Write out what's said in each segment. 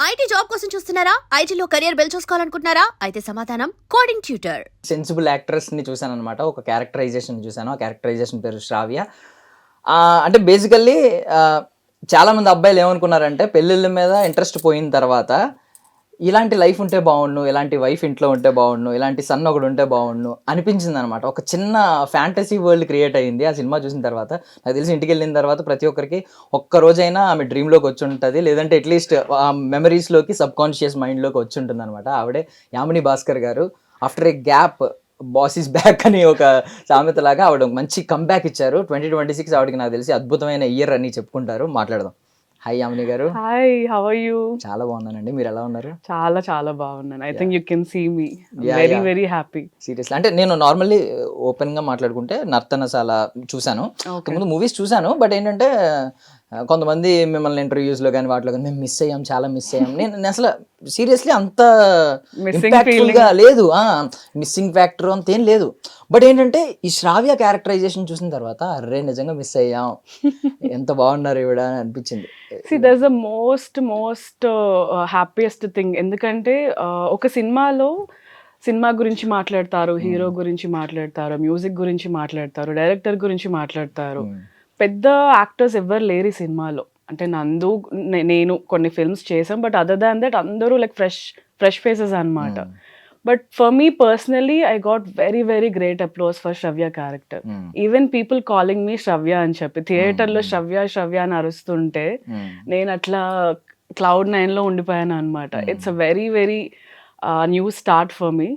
IT job కోసం చూస్తున్నారా? ఐటీలో కెరియర్ బిల్డ్ చూసుకోవాలనుకుంటున్నారా? అయితే సమాధానం కోడింగ్ ట్యూటర్. సెన్సిబుల్ యాక్ట్రెస్ ని చూసాను అనమాట. ఒక క్యారెక్టరైజేషన్ చూసాను. ఆ క్యారెక్టరైజేషన్ పేరు శ్రావ్య. అంటే బేసికల్లీ చాలా మంది అబ్బాయిలు ఏమనుకున్నారంటే పెళ్ళిళ్ళ మీద ఇంట్రెస్ట్ పోయిన తర్వాత ఇలాంటి లైఫ్ ఉంటే బాగుండు, ఇలాంటి వైఫ్ ఇంట్లో ఉంటే బాగుండు, ఇలాంటి సన్ ఒకడు ఉంటే బాగుండు అనిపించింది అనమాట. ఒక చిన్న ఫ్యాంటసీ వరల్డ్ క్రియేట్ అయ్యింది ఆ సినిమా చూసిన తర్వాత. నాకు తెలిసి ఇంటికి వెళ్ళిన తర్వాత ప్రతి ఒక్కరికి ఒక్క రోజైనా ఆమె డ్రీమ్లోకి వచ్చి ఉంటుంది, లేదంటే అట్లీస్ట్ ఆ మెమరీస్లోకి సబ్ కాన్షియస్ మైండ్లోకి వచ్చి ఉంటుంది అనమాట. ఆవిడే యామిని భాస్కర్ గారు. After A gap boss is back అని ఒక సామెతలాగా ఆవిడ మంచి కంబ్యాక్ ఇచ్చారు. 2026 ఆవిడకి నాకు తెలిసి అద్భుతమైన ఇయర్ అని చెప్పుకుంటారు. మాట్లాడదాం. హాయ్ యామిని గారు. Hi, how are you? చాలా బాగున్నానండి, మీరు ఎలా ఉన్నారు? చాలా చాలా బాగున్నాను. I think you can see me. Yeah, very yeah. Very happy. Seriously అంటే నేను నార్మల్లీ ఓపెన్గా మాట్లాడుకుంటే నర్తనశాల చూశాను, ముందు మూవీస్ చూశాను. బట్ ఏంటంటే కొంతమంది మిమ్మల్ని ఇంటర్వ్యూస్లో కానీ వాటిలో కానీ మేము మిస్ అయ్యాం, చాలా మిస్ అయ్యాం. నేను అసలు సీరియస్లీ అంత ఇంపాక్ట్ఫుల్గా లేదు, మిస్సింగ్ ఫ్యాక్టర్ అంతేం లేదు. బట్ ఏంటంటే ఈ శ్రావ్య క్యారెక్టరైజేషన్ చూసిన తర్వాత అరే నిజంగా మిస్ అయ్యాం, ఎంత బాగున్నారు ఈవిడ అని అనిపించింది. See that's the most happiest thing. ఎందుకంటే ఒక సినిమా గురించి మాట్లాడతారు, హీరో గురించి మాట్లాడతారు, మ్యూజిక్ గురించి మాట్లాడతారు, డైరెక్టర్ గురించి మాట్లాడతారు. పెద్ద యాక్టర్స్ ఎవ్వరు లేరు ఈ సినిమాలో. అంటే నేను కొన్ని ఫిల్మ్స్ చేసాం, బట్ అదర్ దాన్ దట్ అందరూ లైక్ ఫ్రెష్ ఫేసెస్ అన్నమాట. But for me personally I got very very great applause for Shravya character. Even people calling me Shravya అని చెప్పి థియేటర్లో శ్రవ్య అని అరుస్తుంటే నేను అట్లా Cloud9 లో ఉండిపోయాను అనమాట. It's a very very new start for me.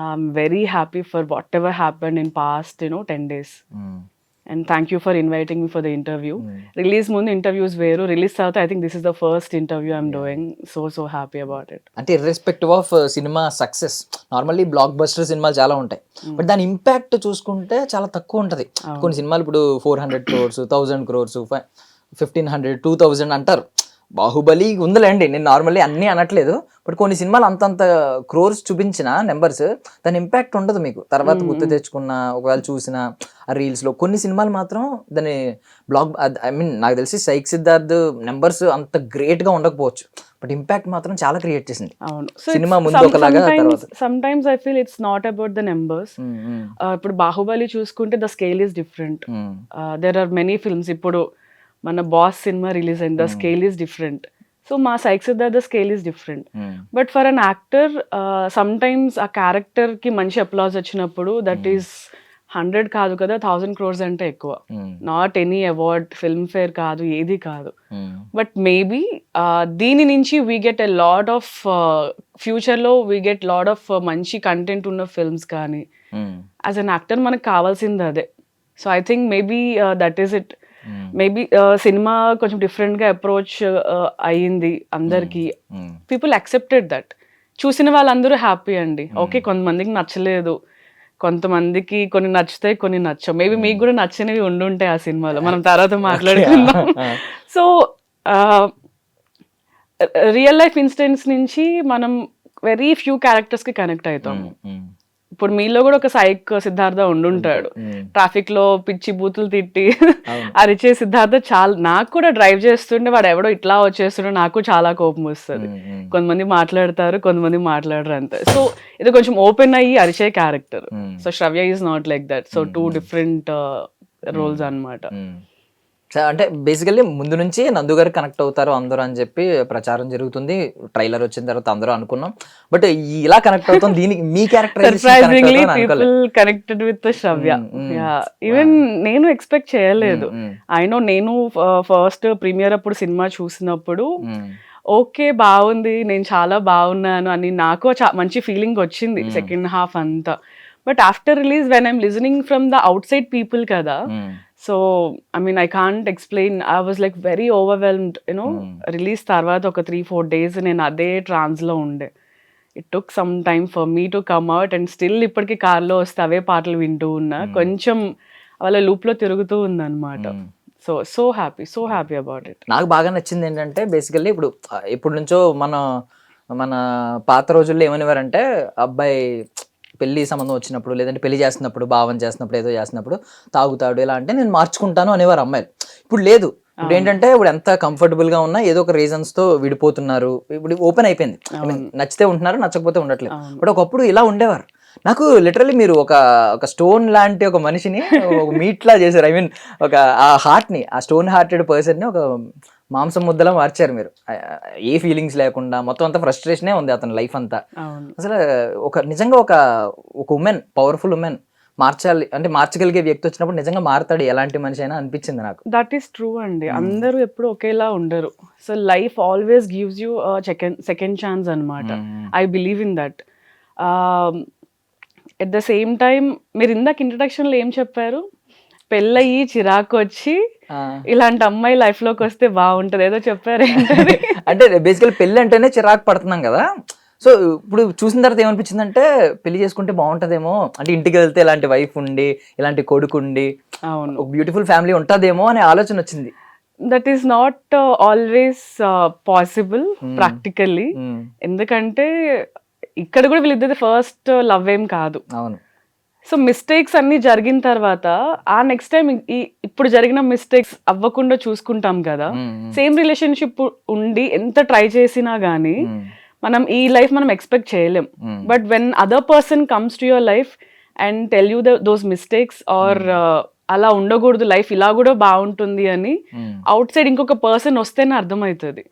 I'm very happy for whatever happened in past 10 days. And thank you for inviting me for the interview. Release mundu interviews veru, release tarvata I think this is the first interview I'm doing. So happy about it. అంటే irrespective of cinema success, normally block buster సినిమాలు చాలా ఉంటాయి, but దాని impact చూసుకుంటే చాలా తక్కువ ఉంటుంది. కొన్ని సినిమాలు ఇప్పుడు 400 crores, 1000 crores, 1500, 2000 అంటారు. బాహుబలి ఉందిలేండి, నేను నార్మల్లీ అన్నీ అనట్లేదు, బట్ కొన్ని సినిమాలు అంతంత క్రోర్స్ చూపించిన నెంబర్స్ దాని ఇంపాక్ట్ ఉండదు మీకు. తర్వాత గుర్తు తెచ్చుకున్న ఒకవేళ చూసిన ఆ రీల్స్లో. కొన్ని సినిమాలు మాత్రం దాని బ్లాక్ నాకు తెలిసి సైక్ సిద్ధార్థ్ నెంబర్స్ అంత గ్రేట్గా ఉండకపోవచ్చు, బట్ ఇంపాక్ట్ మాత్రం చాలా క్రియేట్ చేసింది సినిమా ముందు ఒకలాగా. Sometimes I feel it's not about the numbers. ఇప్పుడు బాహుబలి చూసుకుంటే the scale is different. There are many films. ఇప్పుడు మన బాస్ సినిమా రిలీజ్ అయింది, the scale is different. So మా Psych Siddharth the scale is different. But for an actor sometimes ఆ క్యారెక్టర్కి మంచి అప్లాజ్ వచ్చినప్పుడు దట్ ఈస్ 100 కాదు కదా, 1000 crores అంటే ఎక్కువ. Not any award, film fair కాదు, ఏది కాదు. బట్ మేబీ దీని నుంచి we get a lot of ఫ్యూచర్లో వీ గెట్ లాట్ ఆఫ్ మంచి కంటెంట్ ఉన్న ఫిల్మ్స్ కానీ యాజ్ అన్ యాక్టర్ మనకు కావాల్సింది అదే. So I think maybe that is it. Maybe cinema కొంచెం డిఫరెంట్గా అప్రోచ్ అయ్యింది అందరికి. People accepted that. చూసిన వాళ్ళందరూ హ్యాపీ అండి. ఓకే, కొంతమందికి నచ్చలేదు, కొంతమందికి కొన్ని నచ్చుతాయి, కొన్ని నచ్చవు. మేబీ మీకు కూడా నచ్చనివి ఉండుంటాయి ఆ సినిమాలో, మనం తర్వాత మాట్లాడుకుందాం. సో రియల్ లైఫ్ ఇన్సిడెంట్స్ నుంచి మనం వెరీ ఫ్యూ క్యారెక్టర్స్కి కనెక్ట్ అవుతాము. ఇప్పుడు మీలో కూడా ఒక సైక్ సిద్ధార్థ ఉండుంటాడు, ట్రాఫిక్ లో పిచ్చి బూతులు తిట్టి అరిచే సిద్ధార్థ. చాలా నాకు కూడా డ్రైవ్ చేస్తుంటే వాడు ఎవడో ఇట్లా వచ్చేస్తుంటే నాకు చాలా కోపం వస్తుంది. కొంతమంది మాట్లాడతారు, కొంతమంది మాట్లాడరు అంతే. సో ఇది కొంచెం ఓపెన్ అయ్యి అరిచే character. So Shravya is not like that. So 2 different roles అన్నమాట. అంటే బేసికల్లీ ముందు నుంచి నందు గారు కనెక్ట్ అవుతారు అందరూ అని చెప్పి ప్రచారం జరుగుతుంది. ట్రైలర్ వచ్చిన తర్వాత అందరూ అనుకున్నాం, బట్ ఇలా కనెక్ట్ అవుతాం దీనికి మీ character surprisingly people connected with Shravya. Even నేను ఎక్స్పెక్ట్ చేయలేదు. నేను ఫస్ట్ ప్రీమియర్ అప్పుడు సినిమా చూసినప్పుడు ఓకే బాగుంది, నేను చాలా బాగున్నాను అని నాకు మంచి ఫీలింగ్ వచ్చింది సెకండ్ హాఫ్ అంతా. But after release when I'm listening from the outside people కదా, so I mean I can't explain. I was like very overwhelmed. Release తర్వాత ఒక 3-4 days నేను అదే ట్రాన్స్లో ఉండే. It took some time for me to come out. And still ఇప్పటికీ కార్లో వస్తే అవే పాటలు వింటూ ఉన్నా, కొంచెం వాళ్ళ లూప్లో తిరుగుతూ ఉందన్నమాట. So happy about it. నాకు బాగా నచ్చింది ఏంటంటే బేసికల్లీ ఇప్పుడు నుంచో మన పాత రోజుల్లో ఏమనేవారంటే అబ్బాయి పెళ్లి సంబంధం వచ్చినప్పుడు, లేదంటే పెళ్లి చేస్తున్నప్పుడు, భావం చేస్తున్నప్పుడు, ఏదో చేస్తున్నప్పుడు తాగుతాడు ఇలా అంటే నేను మార్చుకుంటాను అనేవారు అమ్మాయిలు. ఇప్పుడు లేదు, ఇప్పుడు ఏంటంటే ఇప్పుడు ఎంత కంఫర్టబుల్ గా ఉన్నా ఏదో ఒక రీజన్స్ తో విడిపోతున్నారు. ఇప్పుడు ఓపెన్ అయిపోయింది. నచ్చితే ఉంటున్నారు, నచ్చకపోతే ఉండట్లేదు. బట్ ఒకప్పుడు ఇలా ఉండేవారు. నాకు లిటరల్లీ మీరు ఒక స్టోన్ లాంటి ఒక మనిషిని ఒక మీట్ లా చేశారు. ఐ మీన్ ఒక ఆ హార్ట్ ని, ఆ స్టోన్ హార్టెడ్ పర్సన్ ని ఒక మాంసం ముద్దలా మార్చారు మీరు. ఏ ఫీలింగ్స్ లేకుండా మొత్తం అంతా ఫ్రస్ట్రేషనే ఉంది అతని లైఫ్ అంతా. అసలు నిజంగా ఒక ఉమెన్, పవర్ఫుల్ ఉమెన్ మార్చాలి అంటే మార్చగలిగే వ్యక్తి వచ్చినప్పుడు నిజంగా మారుతాడు ఎలాంటి మనిషి అయినా అనిపించింది నాకు. దట్ ఈస్ ట్రూ అండి. అందరూ ఎప్పుడు ఒకేలా ఉండరు. So life always gives you second chance అన్నమాట. I believe in that. At the same time మీరు ఇందాక ఇంట్రడక్షన్లో ఏం చెప్పారు, పెళ్ళయి చిరాకు వచ్చి ఇలాంటి అమ్మాయి లైఫ్ లోకి వస్తే బాగుంటది ఏదో చెప్పారు. అంటే బేసికల్ పెళ్లి అంటేనే చిరాకు పడుతున్నాం కదా. సో ఇప్పుడు చూసిన తర్వాత ఏమనిపించింది అంటే పెళ్లి చేసుకుంటే బాగుంటదేమో, అంటే ఇంటికి వెళ్తే ఇలాంటి వైఫ్ ఉండి ఇలాంటి కొడుకు ఉండి ఒక బ్యూటిఫుల్ ఫ్యామిలీ ఉంటదేమో అనే ఆలోచన వచ్చింది. That is not always possible practically. ఎందుకంటే ఇక్కడ కూడా వీళ్ళిద్దరి ఫస్ట్ లవ్ ఏం కాదు. అవును. సో మిస్టేక్స్ అన్ని జరిగిన తర్వాత ఆ నెక్స్ట్ టైం ఇప్పుడు జరిగిన మిస్టేక్స్ అవ్వకుండా చూసుకుంటాం కదా. సేమ్ రిలేషన్షిప్ ఉండి ఎంత ట్రై చేసినా గానీ మనం ఈ లైఫ్ మనం ఎక్స్పెక్ట్ చేయలేం. But when other person comes to your life and tell you those mistakes are అలా ఉండకూడదు, లైఫ్ ఇలా కూడా బాగుంటుంది అని అవుట్ సైడ్ ఇంకొక పర్సన్ వస్తేనే అర్థమవుతుంది.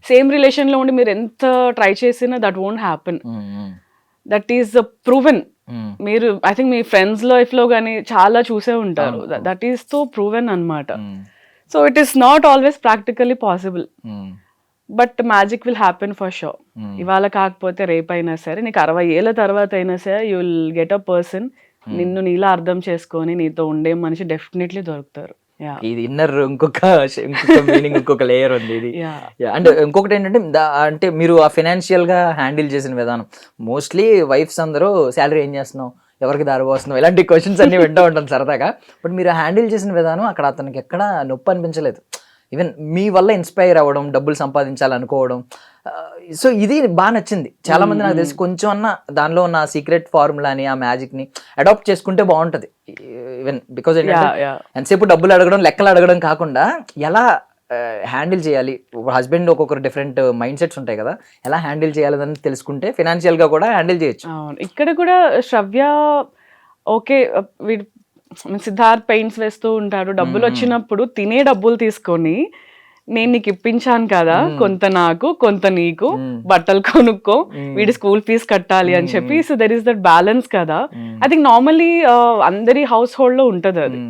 సేమ్ రిలేషన్ లో ఉండి మీరు ఎంత ట్రై చేసినా that won't happen. That is proven. మీరు ఐ థింక్ మీ ఫ్రెండ్స్ లైఫ్ లో కానీ చాలా చూసే ఉంటారు. దట్ ఈస్ తో ప్రూవెన్ అన్నమాట. So it is not always practically possible, but magic will happen for sure. ఇవాళ కాకపోతే రేపైనా సరే, నీకు 60 ఏళ్ళ తర్వాత అయినా సరే you will get a person నిన్ను నీలా అర్థం చేసుకొని నీతో ఉండే మనిషి డెఫినెట్లీ దొరుకుతారు. ఇది ఇన్నర్ ఇంకొక మీనింగ్, ఇంకొక లేయర్ ఉంది ఇది. అండ్ ఇంకొకటి ఏంటంటే అంటే మీరు ఆ ఫైనాన్షియల్ గా హ్యాండిల్ చేసిన విధానం, మోస్ట్లీ వైఫ్స్ అందరూ శాలరీ ఏం చేస్తున్నావు, ఎవరికి దారి పోస్తున్నావు, ఇలాంటి క్వశ్చన్స్ అన్ని వింటూ ఉంటాను సరదాగా. బట్ మీరు హ్యాండిల్ చేసిన విధానం అక్కడ అతనికి ఎక్కడ నొప్పి అనిపించలేదు. ఈవెన్ మీ వల్ల ఇన్స్పైర్ అవ్వడం, డబ్బులు సంపాదించాలనుకోవడం, సో ఇది బాగా నచ్చింది. చాలా మంది నాకు తెలిసి కొంచెం అన్న దానిలో ఉన్న సీక్రెట్ ఫార్ములాని, ఆ మ్యాజిక్ ని అడాప్ట్ చేసుకుంటే బాగుంటది. ఈవెన్ బికాజ్ ఏంటంటే ఎంతసేపు డబ్బులు అడగడం, లెక్కలు అడగడం కాకుండా ఎలా హ్యాండిల్ చేయాలి, హస్బెండ్ ఒక్కొక్కరు డిఫరెంట్ మైండ్ సెట్స్ ఉంటాయి కదా, ఎలా హ్యాండిల్ చేయాలని తెలుసుకుంటే ఫైనాన్షియల్ గా కూడా హ్యాండిల్ చేయొచ్చు. ఇక్కడ కూడా శ్రవ్య ఓకే, వీడు సిద్ధార్థ్ పెయింట్స్ వేస్తూ ఉంటాడు, డబ్బులు వచ్చినప్పుడు తినే డబ్బులు తీసుకొని నేను నీకు ఇప్పించాను కదా, కొంత నాకు కొంత నీకు, బట్టలు కొనుక్కో, వీడి స్కూల్ ఫీజు కట్టాలి అని చెప్పి. So there is that balance కదా. ఐ థింక్ నార్మలీ అందరి హౌస్ హోల్డ్ లో ఉంటది అది.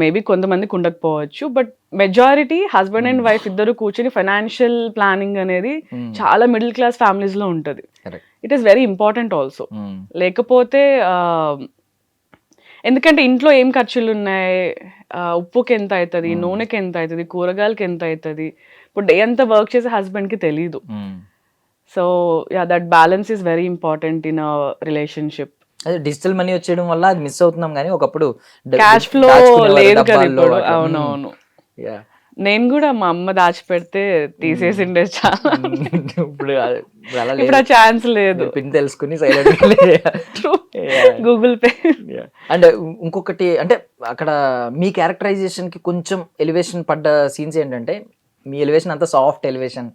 మేబీ కొంతమందికి ఉండకపోవచ్చు, but majority husband and wife ఇద్దరు కూర్చొని ఫైనాన్షియల్ ప్లానింగ్ అనేది చాలా మిడిల్ క్లాస్ ఫ్యామిలీస్ లో ఉంటది. It is very important also. లేకపోతే ఎందుకంటే ఇంట్లో ఏం ఖర్చులు ఉన్నాయి, ఉప్పుకి ఎంత అవుతుంది, నూనెకి ఎంత అవుతుంది, కూరగాయలకి ఎంత అవుతుంది, ఇప్పుడు డే అంతా వర్క్ చేసే హస్బెండ్ కి తెలీదు. So yeah, that balance is very important in a relationship. అదే డిజిటల్ మనీ వచ్చేయడం వల్ల అది మిస్ అవుతున్నాం, కానీ ఒకప్పుడు క్యాష్ ఫ్లో లేదు కదా ఇప్పుడు. అవునవును. నేను కూడా మా అమ్మ దాచిపెడితే తీసేసిండే చాలా. ఇప్పుడు ఆ ఛాన్స్ లేదు. పిన్ తెలుసుకుని సైలెంట్ గూగుల్ పే. అండ్ ఇంకొకటి అంటే అక్కడ మీ క్యారెక్టరైజేషన్ కి కొంచెం ఎలివేషన్ పడ్డ సీన్స్ ఏంటంటే, మీ ఎలివేషన్ అంతా సాఫ్ట్ ఎలివేషన్,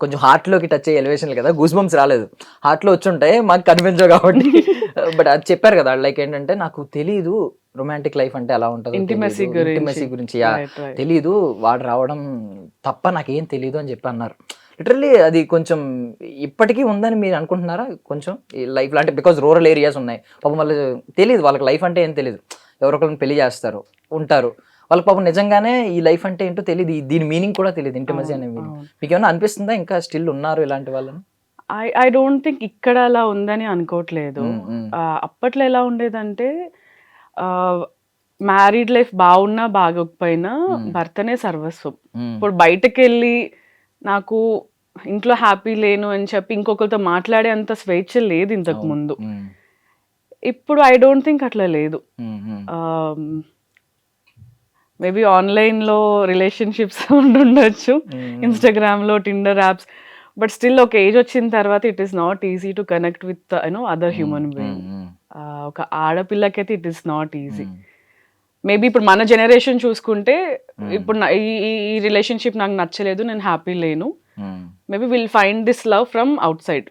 కొంచెం హార్ట్ లోకి టచ్ అయ్యే ఎలివేషన్ కదా, గూస్ బంప్స్ రాలేదు. హార్ట్ లో వచ్చి ఉంటాయి, మాకు కనిపించవు కాబట్టి. బట్ అది చెప్పారు కదా, లైక్ ఏంటంటే నాకు తెలీదు రొమాంటిక్ లైఫ్ అంటే ఎలా ఉంటుంది, ఇంటిమసీ గురించి తెలీదు, వాడు రావడం తప్ప నాకేం తెలీదు అని చెప్పి అన్నారు. లిటరల్లీ అది కొంచెం ఇప్పటికీ ఉందని మీరు అనుకుంటున్నారా కొంచెం ఈ లైఫ్ లాంటి? బికాజ్ రూరల్ ఏరియాస్ ఉన్నాయి, పాపం వాళ్ళు తెలియదు, వాళ్ళకి లైఫ్ అంటే ఏం తెలియదు, ఎవరొకరిని పెళ్లి చేస్తారు ఉంటారు, వాళ్ళకి పాపం నిజంగానే ఈ లైఫ్ అంటే ఏంటో తెలియదు, దీని మీనింగ్ కూడా తెలియదు, ఇంటిమసీ అనే మీనింగ్. మీకు ఏమైనా అనిపిస్తుందా ఇంకా స్టిల్ ఉన్నారు ఇలాంటి వాళ్ళని? ఐ డోంట్ థింక్ ఇక్కడ అలా ఉందని అనుకోవట్లేదు. అప్పట్లో ఎలా ఉండేదంటే, మ్యారీడ్ లైఫ్ బాగున్నా బాగోకపోయినా భర్తనే సర్వస్వం. ఇప్పుడు బయటకు వెళ్ళి నాకు ఇంట్లో హ్యాపీ లేను అని చెప్పి ఇంకొకరితో మాట్లాడే అంత స్వేచ్ఛ లేదు ఇంతకు ముందు. ఇప్పుడు ఐ డోంట్ థింక్ అట్లా లేదు. మేబీ ఆన్లైన్లో రిలేషన్షిప్స్ ఉండొచ్చు, ఇన్స్టాగ్రామ్లో, టిండర్ యాప్స్, బట్ స్టిల్ ఒక ఏజ్ వచ్చిన తర్వాత it is not easy to connect with other human being. ఒక ఆడపిల్లకైతే it is not easy. Maybe ఇప్పుడు మన జనరేషన్ చూసుకుంటే ఇప్పుడు ఈ రిలేషన్షిప్ నాకు నచ్చలేదు, నేను హ్యాపీ లేను, maybe will find this love from out side.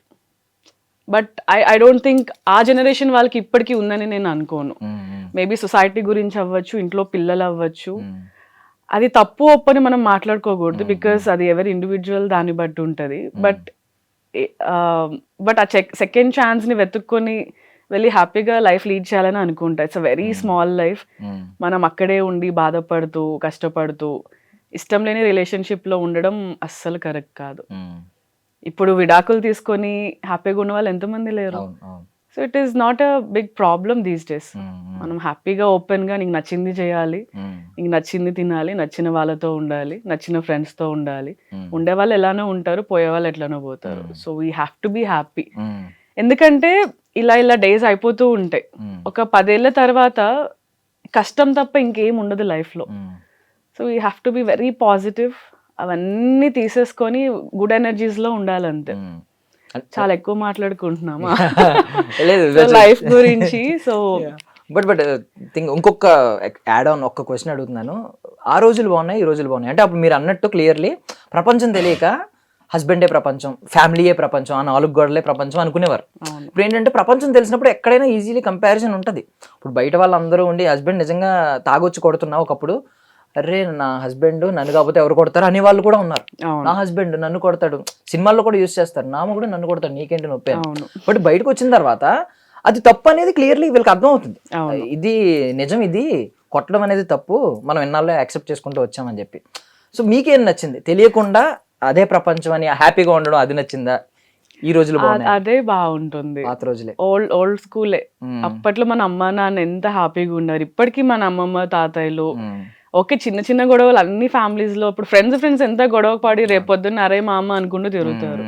But I don't think ఆ జనరేషన్ వాళ్ళకి ఇప్పటికీ ఉందని నేను అనుకోను. మేబీ సొసైటీ గురించి అవ్వచ్చు, ఇంట్లో పిల్లలు అవ్వచ్చు, అది తప్పు ఒప్పని మనం మాట్లాడుకోకూడదు, బికాస్ అది ఎవరి ఇండివిజువల్ దాన్ని బట్టి ఉంటుంది. బట్ ఆ సెకండ్ ఛాన్స్ ని వెతుక్కొని వెళ్ళి హ్యాపీగా లైఫ్ లీడ్ చేయాలని అనుకుంటా. It's a very small life. మనం అక్కడే ఉండి బాధపడుతూ కష్టపడుతూ ఇష్టం లేని రిలేషన్షిప్ లో ఉండడం అస్సలు కరెక్ట్ కాదు. ఇప్పుడు విడాకులు తీసుకొని హ్యాపీగా ఉన్న వాళ్ళు ఎంతమంది లేరు. So it is not a big problem these days. మనం హ్యాపీగా ఓపెన్ గా నీకు నచ్చింది చేయాలి, నీకు నచ్చింది తినాలి, నచ్చిన వాళ్ళతో ఉండాలి, నచ్చిన ఫ్రెండ్స్ తో ఉండాలి. ఉండే వాళ్ళు ఎలానో ఉంటారు, పోయే వాళ్ళు ఎట్లానో పోతారు. So we have to be happy. ఎందుకంటే ఇలా డేస్ అయిపోతూ ఉంటాయి. ఒక 10 ఏళ్ల తర్వాత కష్టం తప్ప ఇంకేం ఉండదు లైఫ్ లో. So we have to be very positive. అవన్నీ తీసేసుకొని గుడ్ ఎనర్జీస్ లో ఉండాలంతే. చాలా ఎక్కువ మాట్లాడుకుంటున్నామా లైఫ్ గురించి. సో బట్ థింక్ ఇంకొక యాడ్ ఆన్ ఒక్క క్వశ్చన్ అడుగుతున్నాను. ఆ రోజులు బాగున్నాయి, ఈ రోజులు బాగున్నాయి అంటే అప్పుడు మీరు అన్నట్టు క్లియర్లీ ప్రపంచం తెలియక హస్బెండే ప్రపంచం, ఫ్యామిలీయే ప్రపంచం, ఆ 4 గోడలే ప్రపంచం అనుకునేవారు. ఇప్పుడు ఏంటంటే ప్రపంచం తెలిసినప్పుడు ఎక్కడైనా ఈజీలీ కంపారిజన్ ఉంటుంది. ఇప్పుడు బయట వాళ్ళందరూ ఉండి హస్బెండ్ నిజంగా తాగొచ్చి కొడుతున్నా ఒకప్పుడు, అరే నా హస్బెండ్ నన్ను కాకపోతే ఎవరు కొడతారు అనే వాళ్ళు కూడా ఉన్నారు. నా హస్బెండ్ నన్ను కొడతాడు, సినిమాల్లో కూడా యూజ్ చేస్తారు, నా కూడా నన్ను కొడతాడు, నీకేంటి నొప్పి. బట్ బయటకు వచ్చిన తర్వాత అది తప్పు అనేది క్లియర్లీ వీళ్ళకి అర్థం అవుతుంది. ఇది నిజం, ఇది కొట్టడం అనేది తప్పు, మనం ఎన్నాళ్ళో యాక్సెప్ట్ చేసుకుంటూ వచ్చామని చెప్పి. సో మీకేం నచ్చింది? తెలియకుండా అదే ప్రపంచం అని హ్యాపీగా ఉండడం అది నచ్చిందా? ఈ రోజులు అదే బాగుంటుంది. పాత రోజులే, ఓల్డ్ స్కూలే. అప్పట్లో మన అమ్మ నాన్న ఎంత హ్యాపీగా ఉన్నారు. ఇప్పటికీ మన అమ్మమ్మ తాతయ్యలు ఓకే చిన్న చిన్న గొడవలు అన్ని ఫ్యామిలీస్ లో, ఇప్పుడు ఫ్రెండ్స్ ఎంత గొడవ పడి రేపొద్దున్న అరే మా అమ్మ అనుకుంటూ తిరుగుతారు.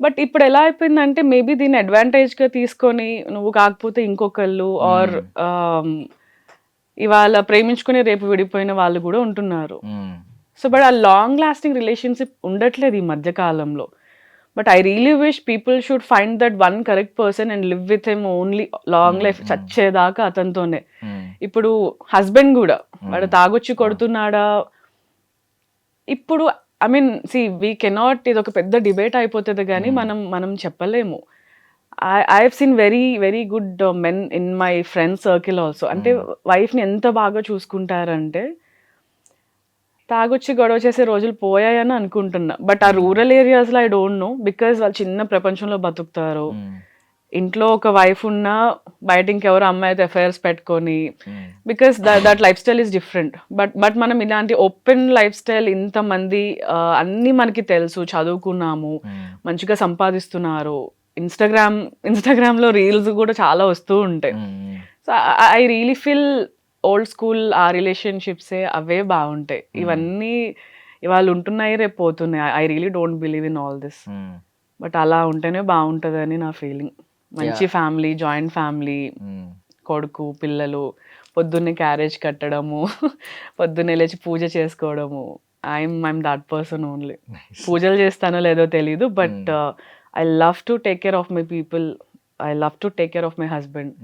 బట్ ఇప్పుడు ఎలా అయిపోయిందంటే మేబీ దీన్ని అడ్వాంటేజ్ గా తీసుకొని నువ్వు కాకపోతే ఇంకొకళ్ళు ఆర్ ఇవాళ ప్రేమించుకుని రేపు విడిపోయిన వాళ్ళు కూడా ఉంటున్నారు. సో బట్ ఆ లాంగ్ లాస్టింగ్ రిలేషన్షిప్ ఉండట్లేదు ఈ మధ్య కాలంలో. But I really wish people should find that one correct person and live with him only long life, చచ్చేదాకా అతనితోనే. ఇప్పుడు హస్బెండ్ కూడా వాడు తాగొచ్చి కొడుతున్నాడా, ఇప్పుడు I mean see we cannot, ఇది ఒక పెద్ద డిబేట్ అయిపోతుంది కానీ మనం చెప్పలేము. I have seen very very good men in my friends circle also. అంటే వైఫ్ని ఎంత బాగా చూసుకుంటారంటే తాగొచ్చి గొడవ చేసే రోజులు పోయాయని అనుకుంటున్నా. బట్ ఆ రూరల్ ఏరియాస్లో ఐ డోంట్ నో, బికాజ్ వాళ్ళు చిన్న ప్రపంచంలో బతుకుతారు. ఇంట్లో ఒక వైఫ్ ఉన్నా బయట ఇంకెవరు అమ్మాయితో ఎఫ్ఐఆర్స్ పెట్టుకొని, because that life style is different. But మనం ఇలాంటి ఓపెన్ లైఫ్ స్టైల్, ఇంతమంది అన్నీ మనకి తెలుసు, చదువుకున్నాము, మంచిగా సంపాదిస్తున్నారు, ఇన్స్టాగ్రామ్లో రీల్స్ కూడా చాలా వస్తూ ఉంటాయి. So I really feel old school ఆ రిలేషన్షిప్సే అవే బాగుంటాయి. ఇవన్నీ ఇవాళ ఉంటున్నాయి రేపు పోతున్నాయి. I really don't believe in all this. But అలా ఉంటేనే బాగుంటుందని నా ఫీలింగ్. మంచి ఫ్యామిలీ, జాయింట్ ఫ్యామిలీ, కొడుకు పిల్లలు, పొద్దున్నే క్యారేజ్ కట్టడము, పొద్దున్నే లేచి పూజ చేసుకోవడము. I'm that person only. పూజలు చేస్తానో లేదో తెలీదు, but I love to take care of my people, I love to take care of my husband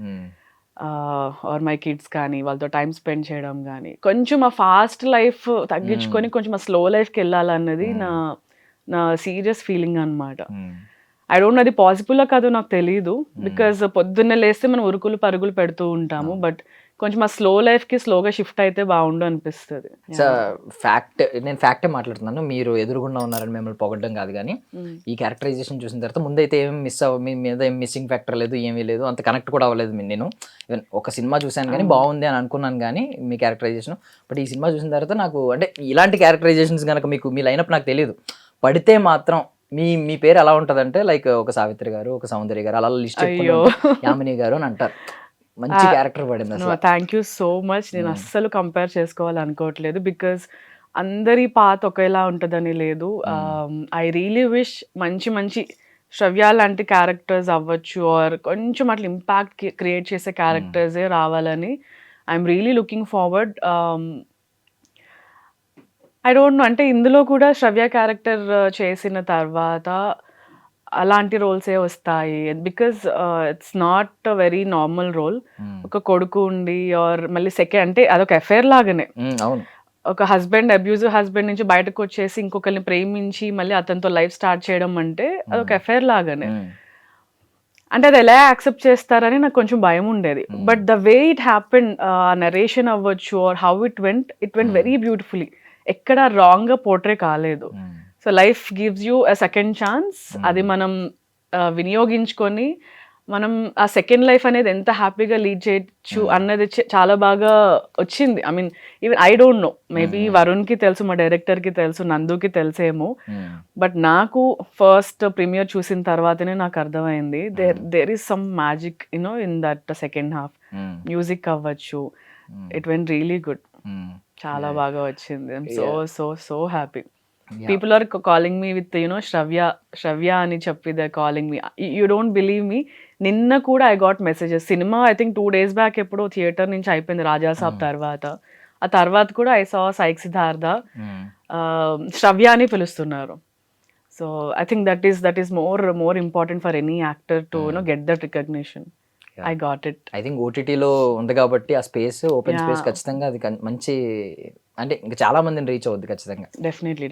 or my kids కానీ, వాళ్ళతో టైం స్పెండ్ చేయడం కానీ. కొంచెం ఆ ఫాస్ట్ లైఫ్ తగ్గించుకొని కొంచెం ఆ స్లో లైఫ్కి వెళ్ళాలన్నది నా సీరియస్ ఫీలింగ్ అనమాట. ఐ డోంట్ నో అది పాసిబుల్ కాదు నాకు తెలియదు, బికాజ్ పొద్దున్నే లేస్తే మనం ఉరుకులు పరుగులు పెడుతూ ఉంటాము. బట్ కొంచెం ఆ స్లో లైఫ్కి స్లోగా షిఫ్ట్ అయితే బాగుండు అనిపిస్తుంది. నేను ఫ్యాక్టే మాట్లాడుతున్నాను, మీరు ఎదురుగుండా ఉన్నారని మిమ్మల్ని పొగడ్డం కాదు. కానీ ఈ క్యారెక్టరైజేషన్ చూసిన తర్వాత ముందైతే ఏం మీ మీద ఏం మిస్సింగ్ ఫ్యాక్టర్ లేదు, ఏమీ లేదు, అంత కనెక్ట్ కూడా అవ్వలేదు. నేను ఈవెన్ ఒక సినిమా చూశాను కానీ బాగుంది అని అనుకున్నాను కానీ మీ క్యారెక్టరైజేషన్. బట్ ఈ సినిమా చూసిన తర్వాత నాకు అంటే ఇలాంటి క్యారెక్టరైజేషన్స్ కనుక మీకు మీ లైనప్ నాకు తెలియదు, పడితే మాత్రం మీ పేరు ఎలా ఉంటదంటే లైక్ ఒక సావిత్రి గారు, ఒక సౌందర్య గారు, అలా లిస్ట్ యామిని గారు అని అంటారు. మంచి క్యారెక్టర్ పడింది అసలు. Thank you so much. నేను అస్సలు కంపేర్ చేసుకోవాలి అనుకోవట్లేదు, బికాస్ అందరి పాత్ ఒకేలా ఉంటుందని లేదు. ఐ రియలీ విష్ మంచి మంచి శ్రవ్య లాంటి క్యారెక్టర్స్ అవ్వచ్చు, ఆర్ కొంచెం అట్లా ఇంపాక్ట్ క్రియేట్ చేసే క్యారెక్టర్సే రావాలని I'm really looking forward. I don't no, అంటే ఇందులో కూడా శ్రవ్య క్యారెక్టర్ చేసిన తర్వాత అలాంటి రోల్సే వస్తాయి. Because it's not a very normal role. ఒక కొడుకు ఉండి ఆర్ మళ్ళీ సెకండ్ అంటే అదొక అఫైర్ లాగానే. అవును. ఒక హస్బెండ్ అబ్యూజివ్ హస్బెండ్ నుంచి బయటకు వచ్చేసి ఇంకొకరిని ప్రేమించి మళ్ళీ అతనితో లైఫ్ స్టార్ట్ చేయడం అంటే అదొక అఫైర్ లాగానే. అంటే అది ఎలా యాక్సెప్ట్ చేస్తారని నాకు కొంచెం భయం ఉండేది. But the way it happen, narration అవ్వచ్చు or how it went very beautifully. ఎక్కడ రాంగ్ గా పోర్ట్రే కాలేదు. So life gives you a second chance. అది మనం వినియోగించుకొని మనం ఆ సెకండ్ లైఫ్ అనేది ఎంత హ్యాపీగా లీడ్ చేయొచ్చు అన్నది చాలా బాగా వచ్చింది. I mean even I don't know, maybe వరుణ్కి తెలుసు, మా డైరెక్టర్కి తెలుసు, నందుకి తెలుసేమో. బట్ నాకు ఫస్ట్ ప్రీమియర్ చూసిన తర్వాతనే నాకు అర్థమైంది there is some magic you know in that second half. Music అవ్వచ్చు, ఇట్ వెంట్ రియలీ గుడ్. చాలా బాగా వచ్చింది. I'm so so so happy. People are calling me with, you know, Shravya అని చెప్పి they calling me. You don't believe me, నిన్న కూడా I got messages. Cinema I think 2 days back ఎప్పుడో theatre నుంచి అయిపోయింది రాజాసాబ్ తర్వాత. ఆ తర్వాత కూడా ఐ సా సైక్ సిద్ధార్థ శ్రవ్య అని పిలుస్తున్నారు. So I think that is more important for any actor to you know get that recognition. I got it. I think ఓటీటీలో ఉంది కాబట్టి ఆ స్పేస్, ఓపెన్ స్పేస్ ఖచ్చితంగా అది మంచి, అంటే ఇంకా చాలా మందిని రీచ్ అవుద్ది ఖచ్చితంగా. Definitely.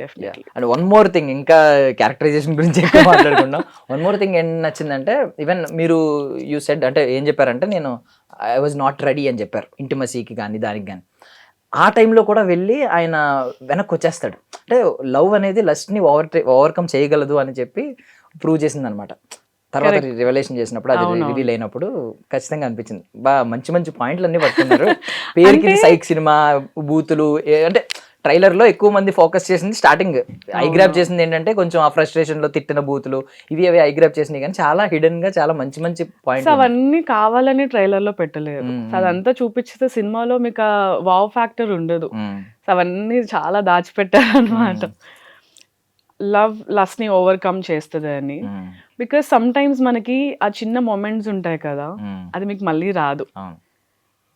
And one more thing, ఇంకా క్యారెక్టరైజేషన్ గురించి ఎక్కువ మాట్లాడుకున్నాం. వన్ మోర్ థింగ్ ఏం నచ్చిందంటే, ఈవెన్ మీరు యూ సెడ్ అంటే ఏం చెప్పారంటే, నేను ఐ వాజ్ నాట్ రెడీ అని చెప్పారు ఇంటిమసీకి కానీ దానికి కానీ. ఆ టైంలో కూడా వెళ్ళి ఆయన వెనక్కి వచ్చేస్తాడు. అంటే లవ్ అనేది లస్ట్ని ఓవర్కమ్ చేయగలదు అని చెప్పి ప్రూవ్ చేసింది అనమాట. తర్వాత రివలేషన్ చేసినప్పుడు, అది రివీల్ అయినప్పుడు ఖచ్చితంగా అనిపించింది. మంచి మంచి పాయింట్లు అన్ని పట్టుకున్నారు. పేరుకి సైక్ సినిమా, బూతులు, అంటే ట్రైలర్ లో ఎక్కువ మంది ఫోకస్ చేసింది స్టార్టింగ్ ఐ గ్రాప్ చేసింది ఏంటంటే కొంచెం ఆ ఫ్రస్ట్రేషన్ లో తిట్టిన బూతులు, ఇవి అవి ఐ గ్రాప్ చేసినాయి. కానీ చాలా హిడెన్ గా చాలా మంచి మంచి పాయింట్స్ అవన్నీ కావాలని ట్రైలర్ లో పెట్టలేదు. అదంతా చూపించితే సినిమాలో మీకు ఆ వావ్ ఫ్యాక్టర్ ఉండదు. అవన్నీ చాలా దాచిపెట్టారు అనమాట. లవ్స్ ని ఓవర్కమ్ చేస్తుంది అని. బికాస్ సమ్ టైమ్స్ మనకి ఆ చిన్న మొమెంట్స్ ఉంటాయి కదా, అది మీకు మళ్ళీ రాదు.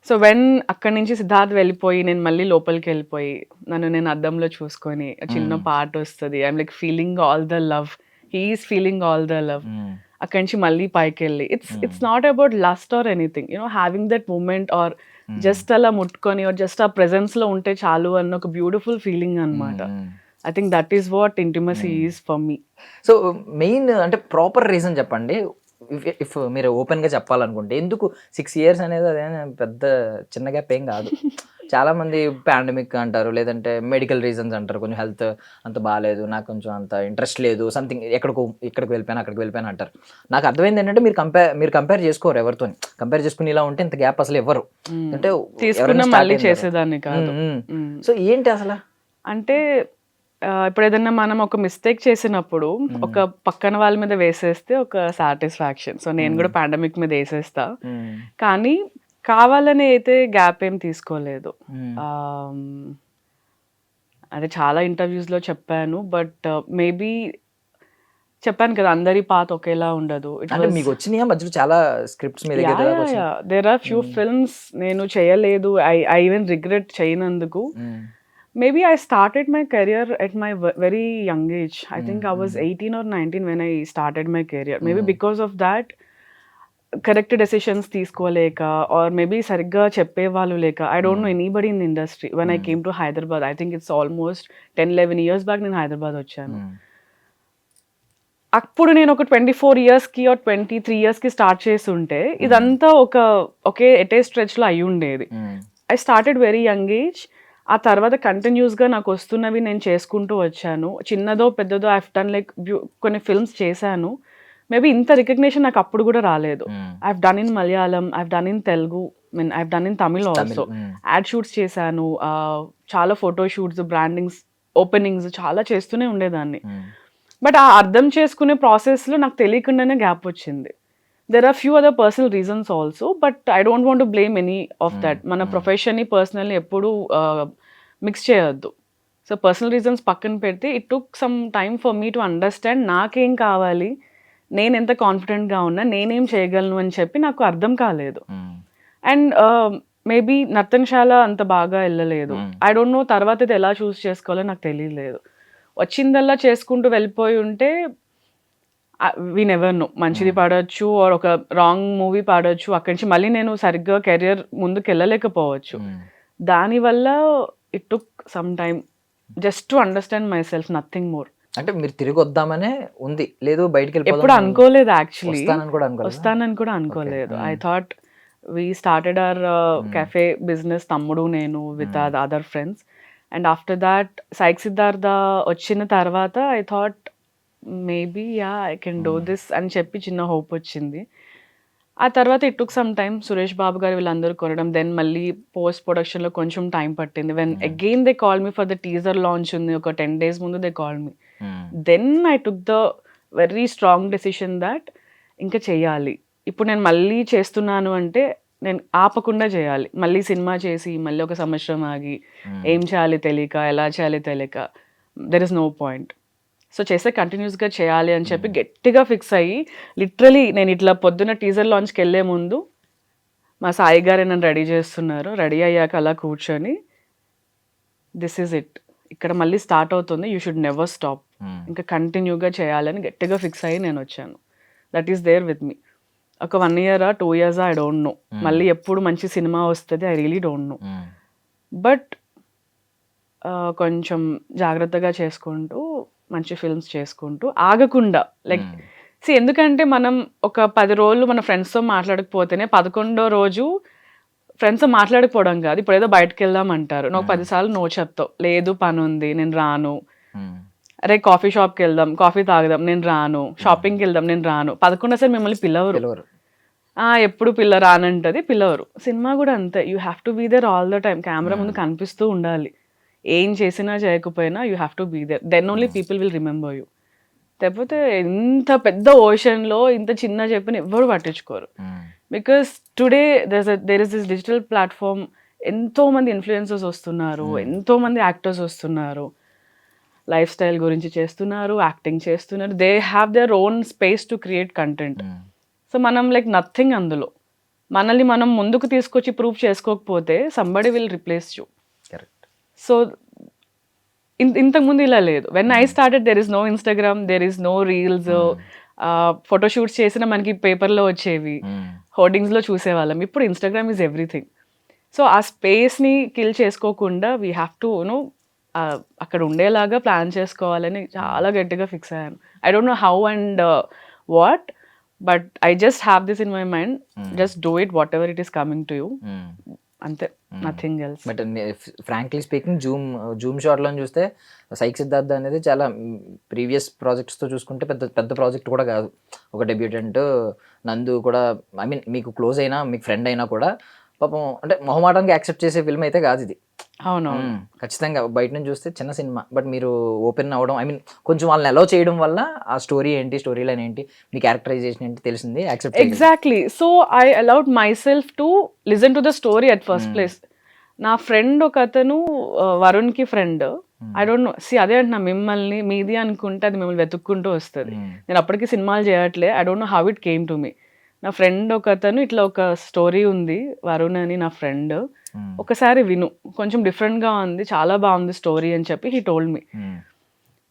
సో వెన్ అక్కడి నుంచి సిద్ధార్థ్ వెళ్ళిపోయి నేను మళ్ళీ లోపలికి వెళ్ళిపోయి నన్ను నేను అద్దంలో చూసుకొని చిన్న పాట వస్తుంది, I'm like feeling all the love, he's feeling all the love. అక్కడి నుంచి మళ్ళీ పైకి వెళ్ళి it's not about lust or anything, you know having that moment or just అలా ముట్టుకొని ఆర్ జస్ట్ ఆ ప్రెజెన్స్ లో ఉంటే చాలు అన్న ఒక బ్యూటిఫుల్ ఫీలింగ్ అనమాట. I think that is what intimacy is for me. So main అంటే ప్రాపర్ రీజన్ చెప్పండి, ఇఫ్ మీరు ఓపెన్గా చెప్పాలనుకుంటే. ఎందుకు 6 years అనేది అదే పెద్ద చిన్న గ్యాప్ ఏం కాదు. చాలా మంది పాండమిక్ అంటారు, లేదంటే మెడికల్ రీజన్స్ అంటారు, కొంచెం హెల్త్ అంత బాగాలేదు, నాకు కొంచెం అంత ఇంట్రెస్ట్ లేదు, సంథింగ్ ఇక్కడికి వెళ్ళిపోయాను అంటారు. నాకు అర్థమైంది ఏంటంటే మీరు కంపేర్ చేసుకోరు ఎవరితో. కంపేర్ చేసుకుని ఇలా ఉంటే ఇంత గ్యాప్ అసలు ఇవ్వరు. అంటే మళ్ళీ చేసేదాన్ని కాదు. సో ఏంటి అసలు అంటే ఇప్పుడు ఏదన్నా మనం ఒక మిస్టేక్ చేసినప్పుడు ఒక పక్కన వాళ్ళ మీద వేసేస్తే ఒక సాటిస్ఫాక్షన్. సో నేను కూడా పాండమిక్ మీద వేసేస్తా, కానీ కావాలని అయితే గ్యాప్ ఏం తీసుకోలేదు. అదే చాలా ఇంటర్వ్యూస్ లో చెప్పాను. బట్ మేబీ చెప్పాను కదా, అందరి పాత్ ఒకేలా ఉండదు. మీకు వచ్చినాయా మధ్యలో చాలా స్క్రిప్ట్స్ మీ దగ్గర? దేర్ ఆర్ ఫ్యూ ఫిల్మ్స్ నేను చేయలేదు, ఐ ఈవెన్ రిగ్రెట్ చేయనందుకు. Maybe I started my career at my very young age. I think I was 18 or 19 when I started my career. Maybe because of that, correct decisions తీసుకోలేక, or maybe సరిగ్గా చెప్పేవాళ్ళు లేక, I don't know anybody in the industry. When I came to Hyderabad, I think it's almost 10-11 years back నేను హైదరాబాద్ వచ్చాను. అప్పుడు నేను ఒక 24 yearsకి or 23 yearsకి start చేసి ఉంటే ఇదంతా ఒకే ఎటే స్ట్రెచ్లో అయి ఉండేది. I started very young age. ఆ తర్వాత కంటిన్యూస్గా నాకు వస్తున్నవి నేను చేసుకుంటూ వచ్చాను. చిన్నదో పెద్దదో ఐ డన్ లైక్ కొన్ని ఫిల్మ్స్ చేశాను. మేబీ ఇంత రికగ్నిషన్ నాకు అప్పుడు కూడా రాలేదు. I done in Malayalam, I done in Telugu, I done in Tamil also. Add shoots చేశాను, చాలా ఫోటో షూట్స్, బ్రాండింగ్స్, ఓపెనింగ్స్ చాలా చేస్తూనే ఉండేదాన్ని. బట్ ఆ అర్థం చేసుకునే ప్రాసెస్లో నాకు తెలియకుండానే గ్యాప్ వచ్చింది. There are few other personal reasons also, but I don't want to blame any of that. మన ప్రొఫెషన్ని పర్సనల్ని ఎప్పుడు మిక్స్ చేయొద్దు. సో పర్సనల్ రీజన్స్ పక్కన పెడితే it took some time for me to understand నాకేం కావాలి, నేను ఎంత కాన్ఫిడెంట్గా ఉన్నా, నేనేం చేయగలను అని చెప్పి నాకు అర్థం కాలేదు. అండ్ మేబీ నర్తనశాల అంత బాగా వెళ్ళలేదు. ఐ డోంట్ నో తర్వాత ఇది ఎలా చూస్ చేసుకోవాలో నాకు తెలియలేదు. వచ్చిందల్లా చేసుకుంటూ వెళ్ళిపోయి ఉంటే వి నెవర్ నో, మంచిది పాడొచ్చు ఆర్ ఒక రాంగ్ మూవీ పాడొచ్చు, అక్కడి నుంచి మళ్ళీ నేను సరిగ్గా కెరియర్ ముందుకు వెళ్ళలేకపోవచ్చు. దానివల్ల it took some time just to understand my self, nothing more. అంటే మీరు తిరిగి వద్దామనే ఉంది, లేదు బయటికి ఎప్పుడు వెళ్ళిపోదాం అనుకోలేదు యాక్చువల్లీ, వస్తానని కూడా అనుకోలేదా? వస్తానని కూడా అనుకోలేదు. I thought we started our cafe business, తమ్ముడు నేను with other friends. And after that Psych Siddhartha వచ్చిన తర్వాత I thought maybe I can do this అని చెప్పి చిన్న హోప్ వచ్చింది. ఆ తర్వాత it took some time, Suresh Babu garu వీళ్ళందరూ కొనడం, దెన్ మళ్ళీ పోస్ట్ ప్రొడక్షన్లో కొంచెం టైం పట్టింది. When again they call me for the teaser launch ఉంది, ఒక 10 days ముందు they call me. Then I took the very strong decision that ఇంకా చెయ్యాలి. ఇప్పుడు నేను మళ్ళీ చేస్తున్నాను అంటే నేను ఆపకుండా చేయాలి. మళ్ళీ సినిమా చేసి మళ్ళీ ఒక సంవత్సరం ఆగి ఏం చేయాలి తెలియక, ఎలా చేయాలి తెలియక, there is no point. So చేస్తే కంటిన్యూస్గా చేయాలి అని చెప్పి గట్టిగా ఫిక్స్ అయ్యి, లిటరలీ నేను ఇట్లా పొద్దున్న టీజర్ లాంచ్కి వెళ్ళే ముందు మా సాయి గారే నన్ను రెడీ చేస్తున్నారు. రెడీ అయ్యాక అలా కూర్చొని దిస్ ఈజ్ ఇట్, ఇక్కడ మళ్ళీ స్టార్ట్ అవుతుంది, యూ షుడ్ నెవర్ స్టాప్, ఇంకా కంటిన్యూగా చేయాలని గట్టిగా ఫిక్స్ అయ్యి నేను వచ్చాను. That is there with me. ఒక 1 year 2 years I don't no, మళ్ళీ ఎప్పుడు మంచి సినిమా వస్తుంది I really don't know. But కొంచెం జాగ్రత్తగా చేసుకుంటూ మంచి ఫిల్మ్స్ చేసుకుంటూ ఆగకుండా, లైక్ ఎందుకంటే మనం ఒక 10 రోజులు మన ఫ్రెండ్స్తో మాట్లాడకపోతేనే 11వ రోజు ఫ్రెండ్స్తో మాట్లాడకపోవడం కాదు, ఇప్పుడు ఏదో బయటకు వెళ్దాం అంటారు, నువ్వు 10 సార్లు నో చెప్తావు, లేదు పని ఉంది నేను రాను, అరే కాఫీ షాప్కి వెళ్దాం, కాఫీ తాగుదాం, నేను రాను, షాపింగ్కి వెళ్దాం, నేను రాను. 11 సార్ మిమ్మల్ని పిలవరు, ఎప్పుడు రానంటది, పిలవరు. సినిమా కూడా అంతే, you have to be there all the time, camera ముందు కనిపిస్తూ ఉండాలి, ఏం చేసినా చేయకపోయినా you have to be there, then only people will remember you. లేకపోతే ఇంత పెద్ద ఓషన్లో ఇంత చిన్న చెప్పిన ఎవ్వరు పట్టించుకోరు. Because today there is this digital platform, ఎంతో మంది ఇన్ఫ్లుయెన్సర్స్ వస్తున్నారు, ఎంతో మంది యాక్టర్స్ వస్తున్నారు, లైఫ్ స్టైల్ గురించి చేస్తున్నారు, యాక్టింగ్ చేస్తున్నారు, they have their own space to create content. So మనం లైక్ నథింగ్ అందులో. మనల్ని మనం ముందుకు తీసుకొచ్చి ప్రూవ్ చేసుకోకపోతే somebody will replace you. So ఇంతకుముందు ఇలా లేదు. When I started there is no Instagram, there is no reels, photoshoots చేసిన మనకి పేపర్లో వచ్చేవి, హోర్డింగ్స్లో చూసేవాళ్ళం. ఇప్పుడు ఇన్స్టాగ్రామ్ ఈజ్ ఎవ్రీథింగ్. సో ఆ స్పేస్ని కిల్ చేసుకోకుండా వీ హ్యావ్ టు అక్కడ ఉండేలాగా ప్లాన్ చేసుకోవాలని చాలా గట్టిగా ఫిక్స్ అయ్యాను. I don't know how and what, but I just have this in my mind, just do it whatever it is coming to you, అంతే, nothing else. But frankly speaking zoom షాట్లో చూస్తే psych Siddhartha అనేది చాలా previous ప్రాజెక్ట్స్తో చూసుకుంటే పెద్ద project కూడా కాదు. ఒక డెబ్యూటెంట్ నందు కూడా, ఐ మీన్ మీకు క్లోజ్ అయినా మీకు ఫ్రెండ్ అయినా కూడా పాపం అంటే మొహమాటానికి యాక్సెప్ట్ చేసే ఫిల్మ్ అయితే కాదు ఇది. అవునవును, ఖచ్చితంగా బయట నుంచి చూస్తే చిన్న సినిమా, బట్ మీరు ఓపెన్ అవ్వడం, ఐ మీన్ కొంచెం వాళ్ళని అలౌ చేయడం వల్ల ఆ స్టోరీ ఏంటి, స్టోరీ లైన్ ఏంటి, మీ క్యారెక్టరైజేషన్ ఏంటి తెలిసింది, accept. Exactly. So I allowed my self to listen to the story at first place. నా ఫ్రెండ్ ఒక అతను, వరుణ్కి ఫ్రెండ్, ఐ డోంట్ నో, అదే అంటున్నా, మిమ్మల్ని మీది అనుకుంటే అది మిమ్మల్ని వెతుక్కుంటూ వస్తుంది. నేను అప్పటికి సినిమాలు చేయట్లే, I don't know how it came to me. నా ఫ్రెండ్ ఒక అతను, ఇట్లా ఒక స్టోరీ ఉంది వరుణ్ అని నా ఫ్రెండ్, ఒకసారి విను, కొంచెం డిఫరెంట్గా ఉంది, చాలా బాగుంది స్టోరీ అని చెప్పి హీ టోల్డ్ మీ.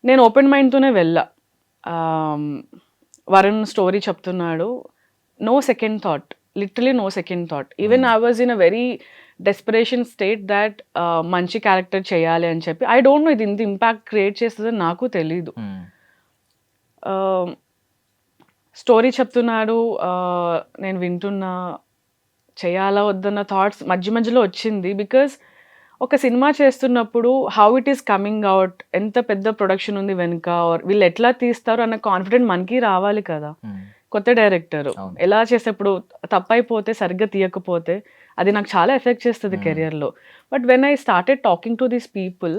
నేను ఓపెన్ మైండ్తోనే వెళ్ళా. వరుణ్ స్టోరీ చెప్తున్నాడు, no second thought, literally no second thought. Even I was in a very desperation state that మంచి క్యారెక్టర్ చేయాలి అని చెప్పి. ఐ డోంట్ నో ఇది ఇంత ఇంపాక్ట్ క్రియేట్ చేస్తుందని నాకు తెలీదు. స్టోరీ చెప్తున్నాడు, నేను వింటున్నా, చేయాలా వద్దన్న థాట్స్ మధ్య మధ్యలో వచ్చింది. బికాజ్ ఒక సినిమా చేస్తున్నప్పుడు how it is coming out, ఎంత పెద్ద ప్రొడక్షన్ ఉంది వెనుక, వీళ్ళు ఎట్లా తీస్తారు అన్న కాన్ఫిడెంట్ మనకి రావాలి కదా. కొత్త డైరెక్టర్ ఎలా చేసేప్పుడు తప్పైపోతే, సరిగ్గా తీయకపోతే అది నాకు చాలా ఎఫెక్ట్ చేస్తుంది కెరియర్లో. But when I started talking to these people,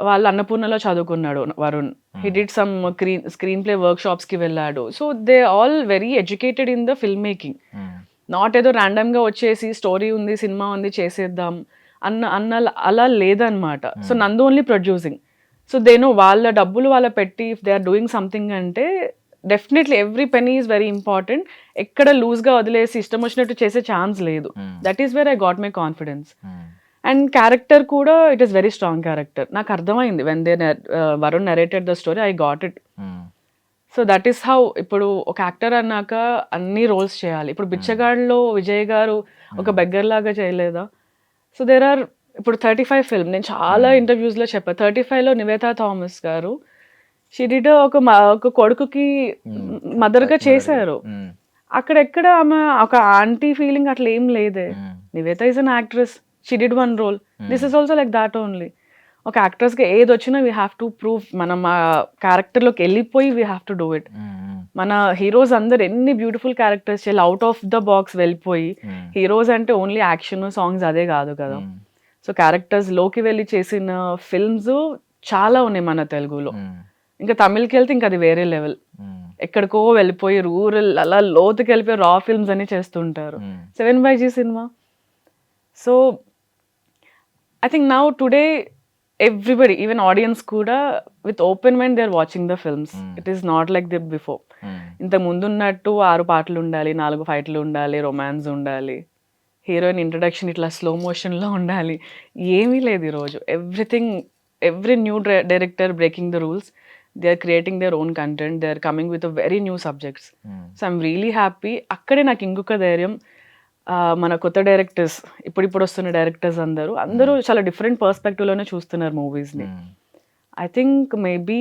వాళ్ళు అన్నపూర్ణలో చదువుకున్నాడు Varun, he did some screenplay వర్క్ షాప్స్కి వెళ్ళాడు. So they all very educated in the film making. Not ఏదో ర్యాండమ్గా వచ్చేసి స్టోరీ ఉంది, సినిమా ఉంది, చేసేద్దాం అన్న అలా లేదనమాట. సో నందు ఓన్లీ ప్రొడ్యూసింగ్. సో దేనో వాళ్ళ డబ్బులు వాళ్ళ పెట్టి if they are doing something అంటే definitely every penny is very important. ఎక్కడ లూజ్గా వదిలేసి ఇష్టం వచ్చినట్టు చేసే ఛాన్స్ లేదు. That is where I got my confidence. And character కూడా it is very strong character. నాకు అర్థమైంది when they Varun narrated the story, I got it. So that is how ఇప్పుడు ఒక యాక్టర్ అన్నాక అన్ని రోల్స్ చేయాలి. ఇప్పుడు బిచ్చగాడిలో విజయ్ గారు ఒక బెగ్గర్ లాగా చేయలేదా? సో దేర్ ఆర్ ఇప్పుడు 35 ఫిల్మ్ నేను చాలా ఇంటర్వ్యూస్లో చెప్పాను. 35లో నివేతా థామస్ గారు షిడిడ్ ఒక కొడుకుకి మదర్గా చేశారు. అక్కడెక్కడ ఆమె ఒక ఆంటీ ఫీలింగ్ అట్లా ఏం లేదే. Nivetha is an actress, she did one role. This is also like that only. ఒక యాక్ట్రెస్గా ఏది వచ్చినా వీ హ్యావ్ టు ప్రూవ్, మనం ఆ క్యారెక్టర్లోకి వెళ్ళిపోయి we have to do it. మన హీరోస్ అందరు ఎన్ని బ్యూటిఫుల్ క్యారెక్టర్స్ చేయాలి, అవుట్ ఆఫ్ ద బాక్స్ వెళ్ళిపోయి. హీరోస్ అంటే ఓన్లీ యాక్షన్ సాంగ్స్ అదే కాదు కదా. సో క్యారెక్టర్స్ లోకి వెళ్ళి చేసిన ఫిల్మ్స్ చాలా ఉన్నాయి మన తెలుగులో. ఇంకా తమిళ్కి వెళ్తే ఇంకా అది వేరే లెవెల్. ఎక్కడికో వెళ్ళిపోయి రూరల్ అలా లోతుకి వెళ్ళిపోయి రా ఫిల్మ్స్ అని చేస్తుంటారు. 7/G సినిమా. So I think now today everybody, even audience కూడా with open mind they are watching the films. It is not like the before. ఇంతకు ముందు ఉన్నట్టు 6 పాటలు ఉండాలి, 4 ఫైట్లు ఉండాలి, రొమాన్స్ ఉండాలి, హీరోయిన్ ఇంట్రడక్షన్ ఇట్లా స్లో మోషన్లో ఉండాలి, ఏమీ లేదు ఈరోజు. Every new director breaking the rules. They are creating their own content, they are coming with very new subjects. So I'm really happy. అక్కడే నాకు ఇంకొక ధైర్యం, మన కొత్త డైరెక్టర్స్, ఇప్పుడు వస్తున్న డైరెక్టర్స్ అందరూ చాలా డిఫరెంట్ పర్స్పెక్టివ్లోనే చూస్తున్నారు మూవీస్ని. ఐ థింక్ మేబీ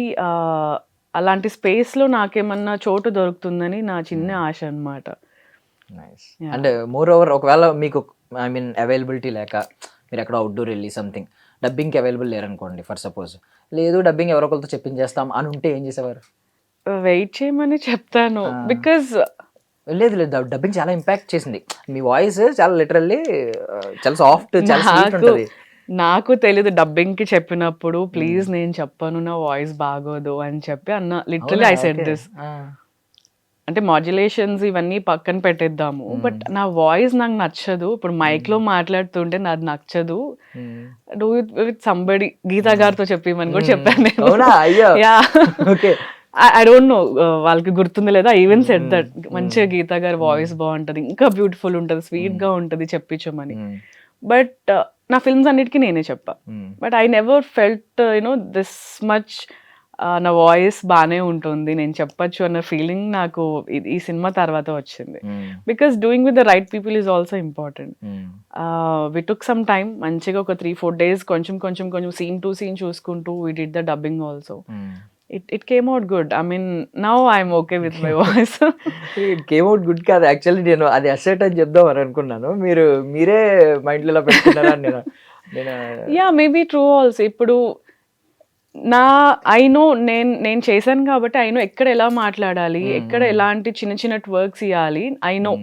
అలాంటి స్పేస్లో నాకేమన్నా చోటు దొరుకుతుందని నా చిన్న ఆశ అనమాట. నైస్. అండ్ మోర్ ఓవర్ ఒకవేళ మీకు ఐ మీన్ అవైలబిలిటీ లేక మీరు ఎక్కడ అవుట్డోర్ వెళ్ళి సంథింగ్ డబ్బింగ్కి అవైలబుల్ లేరనుకోండి, ఫర్ సపోజ్, లేదు డబ్బింగ్ ఎవరొకరితో చెప్పించేస్తాం అని ఉంటే ఏం చేసేవారు? వెయిట్ చేయమని చెప్తాను. బికాజ్ లేదు డబ్బింగ్ చాలా ఇంపాక్ట్ చేసింది. మీ వాయిస్ చాలా లిటరల్లీ చాలా సాఫ్ట్, చాలా స్వీట్ ఉంటుంది. నాకు తెలీదు డబ్బింగ్కి చెప్పినప్పుడు ప్లీజ్ నేను చెప్పను నా వాయిస్ బాగోదు అని చెప్పి అన్న. Literally I said this. అంటే మాడ్యులేషన్స్ ఇవన్నీ పక్కన పెట్టేద్దాము, బట్ నా వాయిస్ నాకు నచ్చదు. ఇప్పుడు మైక్లో మాట్లాడుతుంటే నాది నచ్చదు. Do it with somebody. Geetha గారితో చెప్పమని కూడా చెప్పాను నేను. యా, ఐ డోంట్ నో వాళ్ళకి గుర్తుంది లేదా, ఈవెన్ సెట్ దట్. మంచిగా గీతా గారి వాయిస్ బాగుంటుంది, ఇంకా బ్యూటిఫుల్ ఉంటుంది, స్వీట్గా ఉంటుంది, చెప్పించమని. బట్ నా ఫిల్మ్స్ అన్నిటికీ నేనే చెప్పా. But I never felt this much నా వాయిస్ బాగానే ఉంటుంది, నేను చెప్పచ్చు అన్న ఫీలింగ్ నాకు ఈ సినిమా తర్వాత వచ్చింది. Because doing with the right people is also important. We took some time, మంచిగా ఒక 3-4 days కొంచెం సీన్ టు సీన్ చూసుకుంటూ we did the dubbing also. It came out good. I mean, now I'm okay with my voice. It came out good కాదు, actually నేను అది asset అని చెప్దాం అని అనుకున్నాను. మీరే మైండ్లో ఇలా పెట్టుకున్నారా నేను. Yeah, maybe true also. ఇప్పుడు ఐ నో నేను చేశాను కాబట్టి ఐ నో ఎక్కడ ఎలా మాట్లాడాలి, ఎక్కడ ఎలాంటి చిన్న వర్క్స్ ఇవ్వాలి ఐ నో.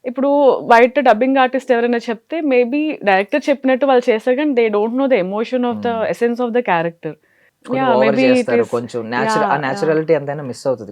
ఇప్పుడు బయట డబ్బింగ్ ఆర్టిస్ట్ ఎవరైనా చెప్తే మేబీ డైరెక్టర్ చెప్పినట్టు వాళ్ళు చేస్తారు, కానీ they don't know the emotion of the essence of the character. కొంచెం నేచురాలిటీ ఎంతైనా మిస్ అవుతుంది